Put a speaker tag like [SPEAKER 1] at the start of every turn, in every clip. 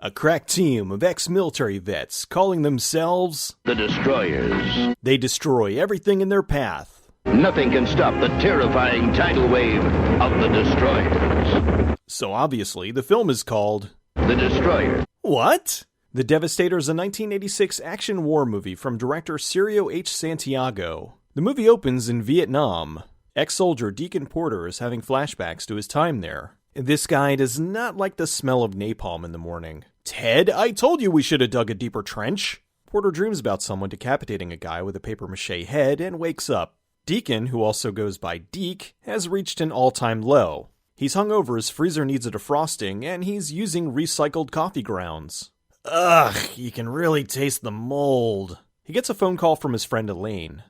[SPEAKER 1] A crack team of ex-military vets calling themselves
[SPEAKER 2] the Destroyers.
[SPEAKER 1] They destroy everything in their path.
[SPEAKER 2] Nothing can stop the terrifying tidal wave of the Destroyers.
[SPEAKER 1] So obviously, the film is called
[SPEAKER 2] The Destroyer.
[SPEAKER 1] What? The Devastator is a 1986 action war movie from director Cirio H. Santiago. The movie opens in Vietnam. Ex-soldier Deacon Porter is having flashbacks to his time there. This guy does not like the smell of napalm in the morning. Ted, I told you we should have dug a deeper trench. Porter dreams about someone decapitating a guy with a papier-mâché head and wakes up. Deacon, who also goes by Deke, has reached an all-time low. He's hungover, his freezer needs a defrosting, and he's using recycled coffee grounds. Ugh, you can really taste the mold. He gets a phone call from his friend Elaine.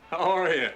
[SPEAKER 3] How are you?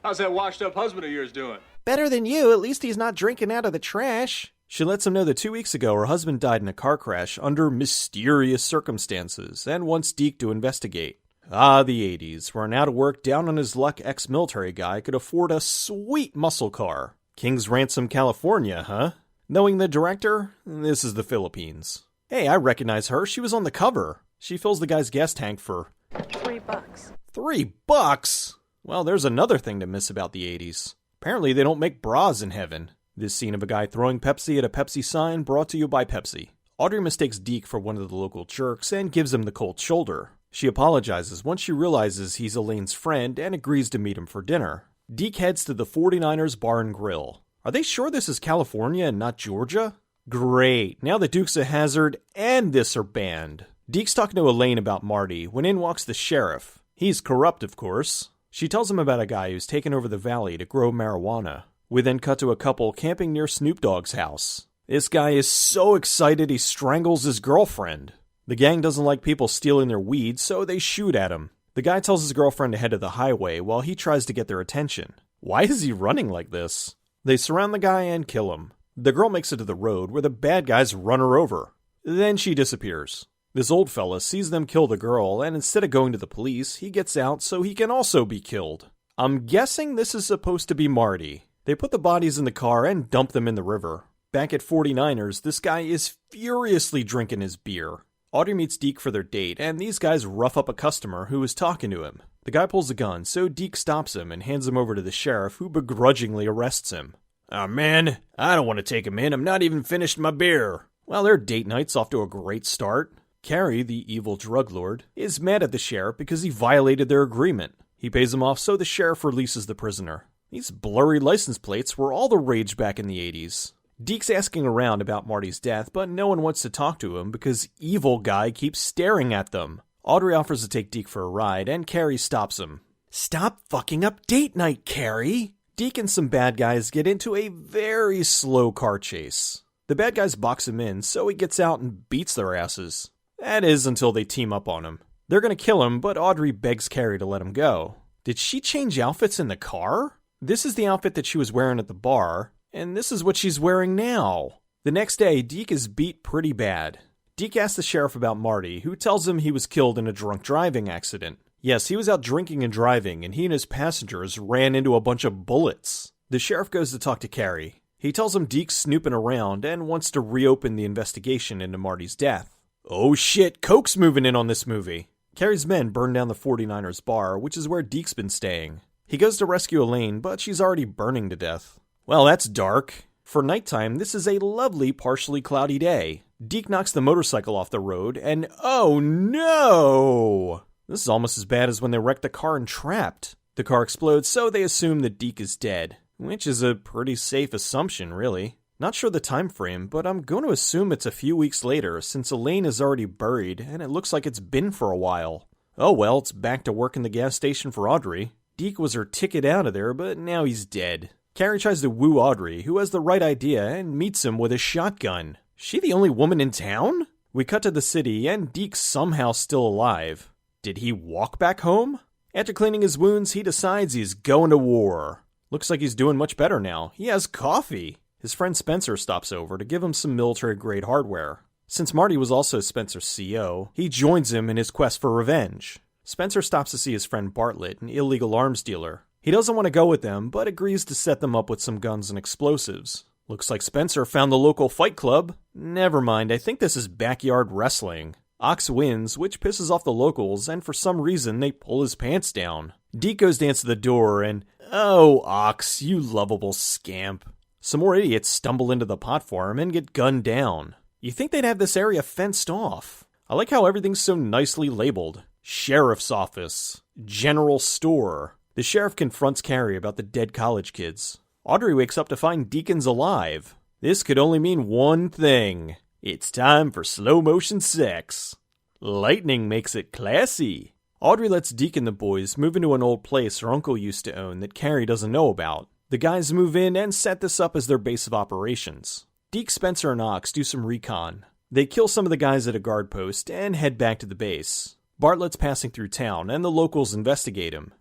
[SPEAKER 3] How's that washed-up husband of yours doing?
[SPEAKER 1] Better than you, at least he's not drinking out of the trash. She lets him know that 2 weeks ago her husband died in a car crash under mysterious circumstances and wants Deke to investigate. Ah, the 80s, where an out-of-work, down-on-his-luck ex-military guy could afford a sweet muscle car. King's Ransom, California, huh? Knowing the director, this is the Philippines. Hey, I recognize her. She was on the cover. She fills the guy's gas tank for
[SPEAKER 4] $3.
[SPEAKER 1] $3? Well, there's another thing to miss about the 80s. Apparently they don't make bras in heaven. This scene of a guy throwing Pepsi at a Pepsi sign brought to you by Pepsi. Audrey mistakes Deke for one of the local jerks and gives him the cold shoulder. She apologizes once she realizes he's Elaine's friend and agrees to meet him for dinner. Deke heads to the 49ers Bar and Grill. Are they sure this is California and not Georgia? Great, now the Duke's a hazard and this are banned. Deke's talking to Elaine about Marty when in walks the sheriff. He's corrupt, of course. She tells him about a guy who's taken over the valley to grow marijuana. We then cut to a couple camping near Snoop Dogg's house. This guy is so excited he strangles his girlfriend. The gang doesn't like people stealing their weed, so they shoot at him. The guy tells his girlfriend to head to the highway while he tries to get their attention. Why is he running like this? They surround the guy and kill him. The girl makes it to the road where the bad guys run her over. Then she disappears. This old fella sees them kill the girl, and instead of going to the police, he gets out so he can also be killed. I'm guessing this is supposed to be Marty. They put the bodies in the car and dump them in the river. Back at 49ers, this guy is furiously drinking his beer. Audrey meets Deke for their date, and these guys rough up a customer who is talking to him. The guy pulls a gun, so Deke stops him and hands him over to the sheriff, who begrudgingly arrests him. "Oh man, I don't want to take him in, I'm not even finished my beer." Well, their date night's off to a great start. Carrie, the evil drug lord, is mad at the sheriff because he violated their agreement. He pays him off, so the sheriff releases the prisoner. These blurry license plates were all the rage back in the 80s. Deke's asking around about Marty's death, but no one wants to talk to him because evil guy keeps staring at them. Audrey offers to take Deke for a ride, and Carrie stops him. "Stop fucking up date night, Carrie!" Deke and some bad guys get into a very slow car chase. The bad guys box him in, so he gets out and beats their asses. That is until they team up on him. They're gonna kill him, but Audrey begs Carrie to let him go. Did she change outfits in the car? This is the outfit that she was wearing at the bar, and this is what she's wearing now. The next day, Deke is beat pretty bad. Deke asks the sheriff about Marty, who tells him he was killed in a drunk driving accident. Yes, he was out drinking and driving, and he and his passengers ran into a bunch of bullets. The sheriff goes to talk to Carrie. He tells him Deke's snooping around and wants to reopen the investigation into Marty's death. Oh shit, Coke's moving in on this movie. Carrie's men burn down the 49ers bar, which is where Deke's been staying. He goes to rescue Elaine, but she's already burning to death. Well, that's dark. For nighttime, this is a lovely, partially cloudy day. Deke knocks the motorcycle off the road, and oh no! This is almost as bad as when they wrecked the car in Trapped. The car explodes, so they assume that Deke is dead, which is a pretty safe assumption, really. Not sure the time frame, but I'm going to assume it's a few weeks later, since Elaine is already buried, and it looks like it's been for a while. Oh well, it's back to work in the gas station for Audrey. Deke was her ticket out of there, but now he's dead. Carrie tries to woo Audrey, who has the right idea, and meets him with a shotgun. She the only woman in town? We cut to the city, and Deke's somehow still alive. Did he walk back home? After cleaning his wounds, he decides he's going to war. Looks like he's doing much better now. He has coffee. His friend Spencer stops over to give him some military-grade hardware. Since Marty was also Spencer's CO, he joins him in his quest for revenge. Spencer stops to see his friend Bartlett, an illegal arms dealer. He doesn't want to go with them, but agrees to set them up with some guns and explosives. Looks like Spencer found the local fight club. Never mind, I think this is backyard wrestling. Ox wins, which pisses off the locals, and for some reason they pull his pants down. Deke goes to answer the door, and oh, Ox, you lovable scamp. Some more idiots stumble into the pot farm and get gunned down. You think they'd have this area fenced off. I like how everything's so nicely labeled. Sheriff's office. General store. The sheriff confronts Carrie about the dead college kids. Audrey wakes up to find Deacon's alive. This could only mean one thing. It's time for slow motion sex. Lightning makes it classy. Audrey lets Deke and the boys move into an old place her uncle used to own that Carrie doesn't know about. The guys move in and set this up as their base of operations. Deke, Spencer, and Ox do some recon. They kill some of the guys at a guard post and head back to the base. Bartlett's passing through town and the locals investigate him.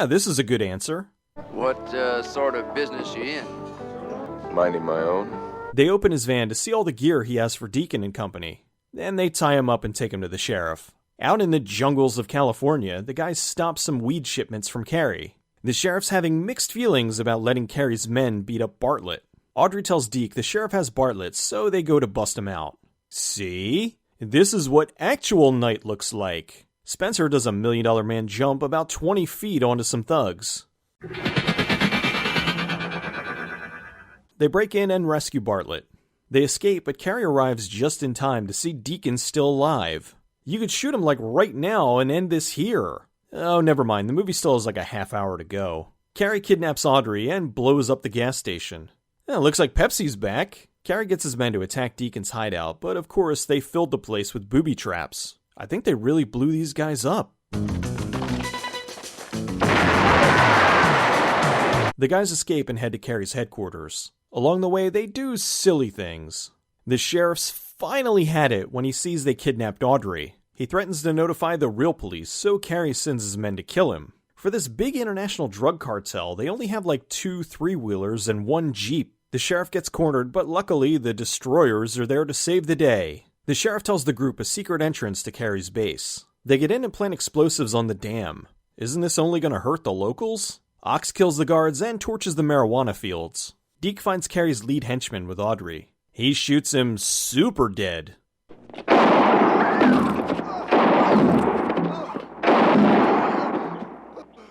[SPEAKER 1] This is a good answer.
[SPEAKER 4] What sort of business you in?
[SPEAKER 5] Minding my own.
[SPEAKER 1] They open his van to see all the gear he has for Deacon and company. Then they tie him up and take him to the sheriff. Out in the jungles of California, the guys stop some weed shipments from Carrie. The sheriff's having mixed feelings about letting Carrie's men beat up Bartlett. Audrey tells Deke the sheriff has Bartlett, so they go to bust him out. See? This is what actual night looks like. Spencer does a $1 Million Man jump about 20 feet onto some thugs. They break in and rescue Bartlett. They escape, but Carrie arrives just in time to see Deacon still alive. You could shoot him like right now and end this here. Oh, never mind, the movie still has like a half hour to go. Carrie kidnaps Audrey and blows up the gas station. Looks like Pepsi's back. Carrie gets his men to attack Deacon's hideout, but of course they filled the place with booby traps. I think they really blew these guys up. The guys escape and head to Carrie's headquarters. Along the way, they do silly things. The sheriff's finally had it when he sees they kidnapped Audrey. He threatens to notify the real police, so Carrie sends his men to kill him. For this big international drug cartel, they only have like 2 3-wheelers and 1 Jeep. The sheriff gets cornered, but luckily the destroyers are there to save the day. The sheriff tells the group a secret entrance to Carrie's base. They get in and plant explosives on the dam. Isn't this only going to hurt the locals? Ox kills the guards and torches the marijuana fields. Deke finds Carrie's lead henchman with Audrey. He shoots him super dead.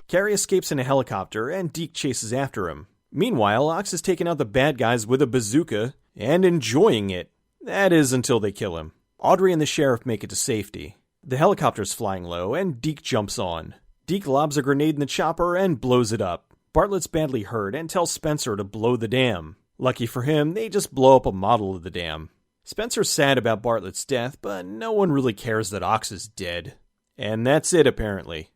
[SPEAKER 1] Carrie escapes in a helicopter and Deke chases after him. Meanwhile, Ox is taking out the bad guys with a bazooka and enjoying it. That is until they kill him. Audrey and the sheriff make it to safety. The helicopter's flying low and Deke jumps on. Deke lobs a grenade in the chopper and blows it up. Bartlett's badly hurt and tells Spencer to blow the dam. Lucky for him, they just blow up a model of the dam. Spencer's sad about Bartlett's death, but no one really cares that Ox is dead. And that's it, apparently.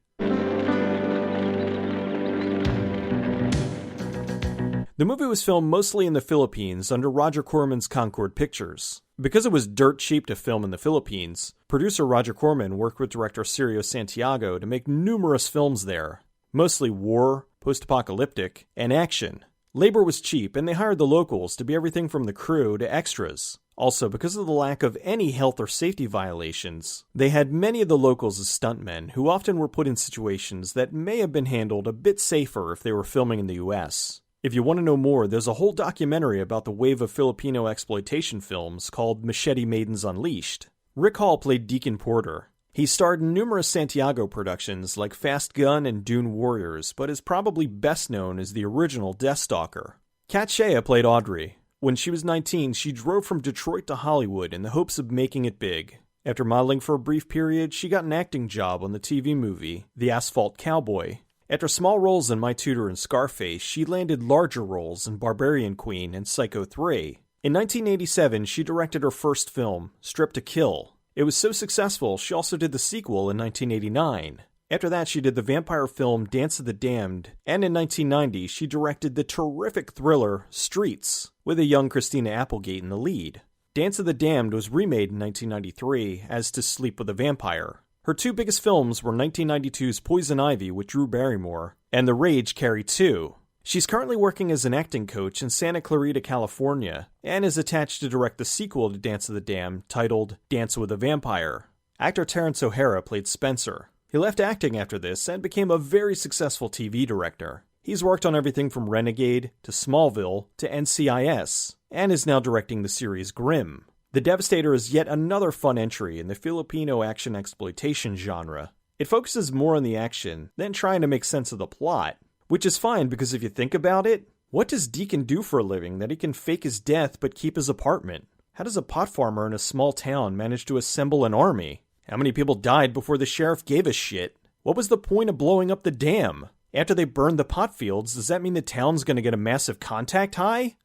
[SPEAKER 1] The movie was filmed mostly in the Philippines under Roger Corman's Concord Pictures. Because it was dirt cheap to film in the Philippines, producer Roger Corman worked with director Cirio Santiago to make numerous films there. Mostly war, post-apocalyptic, and action. Labor was cheap, and they hired the locals to be everything from the crew to extras. Also, because of the lack of any health or safety violations, they had many of the locals as stuntmen who often were put in situations that may have been handled a bit safer if they were filming in the US. If you want to know more, there's a whole documentary about the wave of Filipino exploitation films called Machete Maidens Unleashed. Rick Hall played Deacon Porter. He starred in numerous Santiago productions like Fast Gun and Dune Warriors, but is probably best known as the original Deathstalker. Kat Shea played Audrey. When she was 19, she drove from Detroit to Hollywood in the hopes of making it big. After modeling for a brief period, she got an acting job on the TV movie The Asphalt Cowboy. After small roles in My Tutor and Scarface, she landed larger roles in Barbarian Queen and Psycho 3. In 1987, she directed her first film, Strip to Kill. It was so successful, she also did the sequel in 1989. After that, she did the vampire film Dance of the Damned, and in 1990, she directed the terrific thriller Streets, with a young Christina Applegate in the lead. Dance of the Damned was remade in 1993 as To Sleep with a Vampire. Her 2 biggest films were 1992's Poison Ivy with Drew Barrymore and The Rage Carrie 2. She's currently working as an acting coach in Santa Clarita, California, and is attached to direct the sequel to Dance of the Damned titled Dance with a Vampire. Actor Terrence O'Hara played Spencer. He left acting after this and became a very successful TV director. He's worked on everything from Renegade to Smallville to NCIS, and is now directing the series Grimm. The Devastator is yet another fun entry in the Filipino action exploitation genre. It focuses more on the action than trying to make sense of the plot, which is fine because if you think about it, what does Deacon do for a living that he can fake his death but keep his apartment? How does a pot farmer in a small town manage to assemble an army? How many people died before the sheriff gave a shit? What was the point of blowing up the dam? After they burned the pot fields, does that mean the town's gonna get a massive contact high?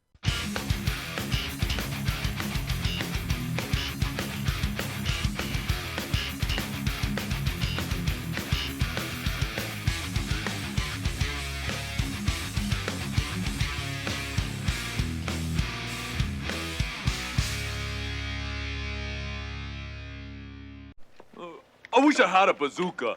[SPEAKER 3] I wish I had a bazooka.